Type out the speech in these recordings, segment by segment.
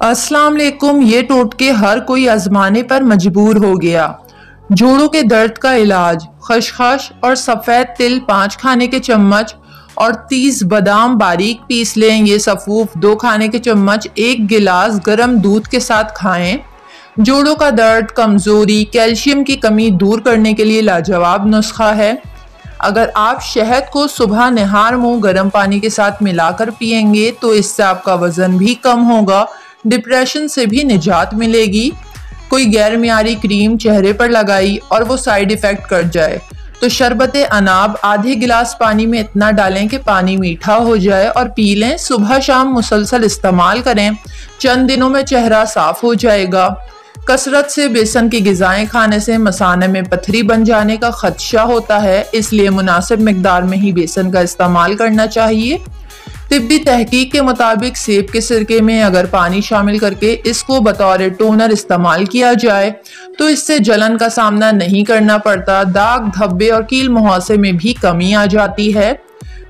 अस्सलाम वालेकुम। ये टोटके हर कोई आजमाने पर मजबूर हो गया। जोड़ों के दर्द का इलाज, खसखस और सफ़ेद तिल 5 खाने के चम्मच और 30 बादाम बारीक पीस लें। ये सफ़ूफ 2 खाने के चम्मच 1 गिलास गर्म दूध के साथ खाएं। जोड़ों का दर्द, कमज़ोरी, कैल्शियम की कमी दूर करने के लिए लाजवाब नुस्खा है। अगर आप शहद को सुबह निहार मुंह गर्म पानी के साथ मिलाकर पिएंगे तो इससे आपका वजन भी कम होगा, डिप्रेशन से भी निजात मिलेगी। कोई गैर मियारी क्रीम चेहरे पर लगाई और वो साइड इफ़ेक्ट कर जाए तो शरबत अनाब आधे गिलास पानी में इतना डालें कि पानी मीठा हो जाए और पी लें। सुबह शाम मुसलसल इस्तेमाल करें, चंद दिनों में चेहरा साफ हो जाएगा। कसरत से बेसन की ग़िज़ाएं खाने से मसाने में पथरी बन जाने का खदशा होता है, इसलिए मुनासिब मिकदार में ही बेसन का इस्तेमाल करना चाहिए। तिब्बी तहकीक के मुताबिक सेब के सिरके में अगर पानी शामिल करके इसको बतौर टोनर इस्तेमाल किया जाए तो इससे जलन का सामना नहीं करना पड़ता। दाग, धब्बे और कील मुहासे में भी कमी आ जाती है।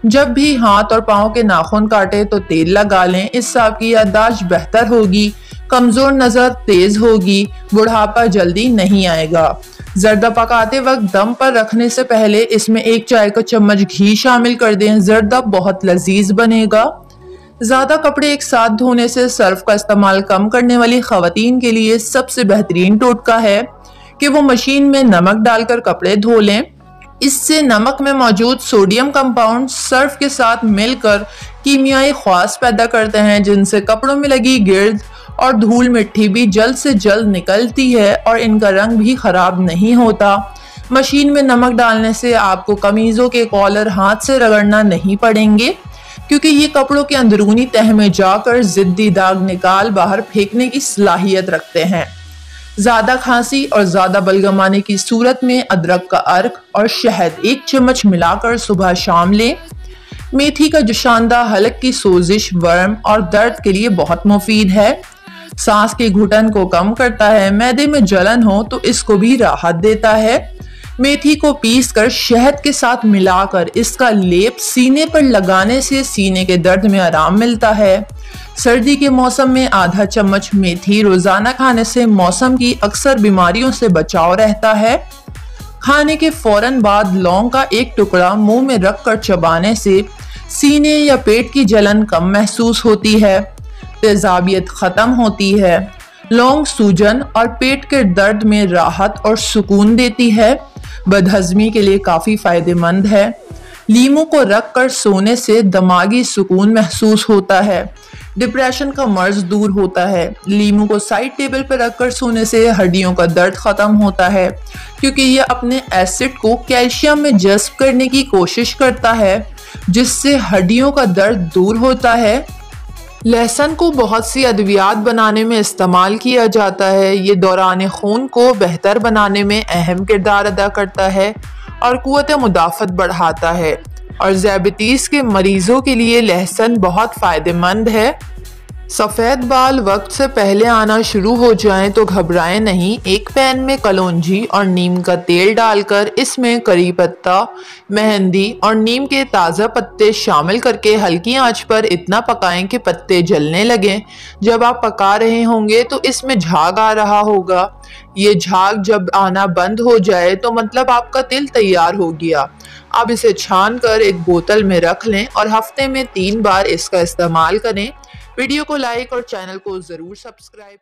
जब भी हाथ और पाँव के नाखून काटे तो तेल लगा लें, इससे आपकी याददाश्त बेहतर होगी, कमज़ोर नज़र तेज होगी, बुढ़ापा जल्दी नहीं आएगा। जर्दा पकाते वक्त दम पर रखने से पहले इसमें 1 चाय का चम्मच घी शामिल कर दें। जर्दा बहुत लजीज बनेगा। ज़्यादा कपड़े एक साथ धोने से सर्फ का इस्तेमाल कम करने वाली खवातीन के लिए सबसे बेहतरीन टोटका है कि वो मशीन में नमक डालकर कपड़े धो लें। इससे नमक में मौजूद सोडियम कंपाउंड सर्फ के साथ मिलकर कीमियाई ख्वास पैदा करते हैं, जिनसे कपड़ों में लगी गिर्द और धूल मिट्टी भी जल्द से जल्द निकलती है और इनका रंग भी खराब नहीं होता। मशीन में नमक डालने से आपको कमीज़ों के कॉलर हाथ से रगड़ना नहीं पड़ेंगे, क्योंकि ये कपड़ों के अंदरूनी तह में जाकर जिद्दी दाग निकाल बाहर फेंकने की सलाहियत रखते हैं। ज़्यादा खांसी और ज़्यादा बलगम आने की सूरत में अदरक का अर्क और शहद 1 चम्मच मिलाकर सुबह शाम लें। मेथी का जुशांदा हलक की सोजिश, वर्म और दर्द के लिए बहुत मुफीद है। सांस के घुटन को कम करता है। मैदे में जलन हो तो इसको भी राहत देता है। मेथी को पीसकर शहद के साथ मिलाकर इसका लेप सीने पर लगाने से सीने के दर्द में आराम मिलता है। सर्दी के मौसम में आधा चम्मच मेथी रोजाना खाने से मौसम की अक्सर बीमारियों से बचाव रहता है। खाने के फौरन बाद लौंग का 1 टुकड़ा मुंह में रखकर चबाने से सीने या पेट की जलन कम महसूस होती है, तेजाबियत खत्म होती है। लौंग सूजन और पेट के दर्द में राहत और सुकून देती है। बदहजमी के लिए काफ़ी फायदेमंद है। लीमू को रखकर सोने से दिमागी सुकून महसूस होता है। डिप्रेशन का मर्ज दूर होता है। लीमू को साइड टेबल पर रखकर सोने से हड्डियों का दर्द खत्म होता है, क्योंकि यह अपने एसिड को कैल्शियम में जज्ब करने की कोशिश करता है, जिससे हड्डियों का दर्द दूर होता है। लहसुन को बहुत सी अद्वियात बनाने में इस्तेमाल किया जाता है। ये दौरान खून को बेहतर बनाने में अहम किरदार अदा करता है और क़ुव्वत मुदाफ़त बढ़ाता है, और ज़ियाबतीस के मरीज़ों के लिए लहसुन बहुत फ़ायदेमंद है। सफ़ेद बाल वक्त से पहले आना शुरू हो जाएं तो घबराएं नहीं। एक पैन में कलौंजी और नीम का तेल डालकर इसमें करी पत्ता, मेहंदी और नीम के ताज़ा पत्ते शामिल करके हल्की आंच पर इतना पकाएं कि पत्ते जलने लगें। जब आप पका रहे होंगे तो इसमें झाग आ रहा होगा। ये झाग जब आना बंद हो जाए तो मतलब आपका तिल तैयार हो गया। अब इसे छान कर एक बोतल में रख लें और हफ्ते में 3 बार इसका इस्तेमाल करें। वीडियो को लाइक और चैनल को ज़रूर सब्सक्राइब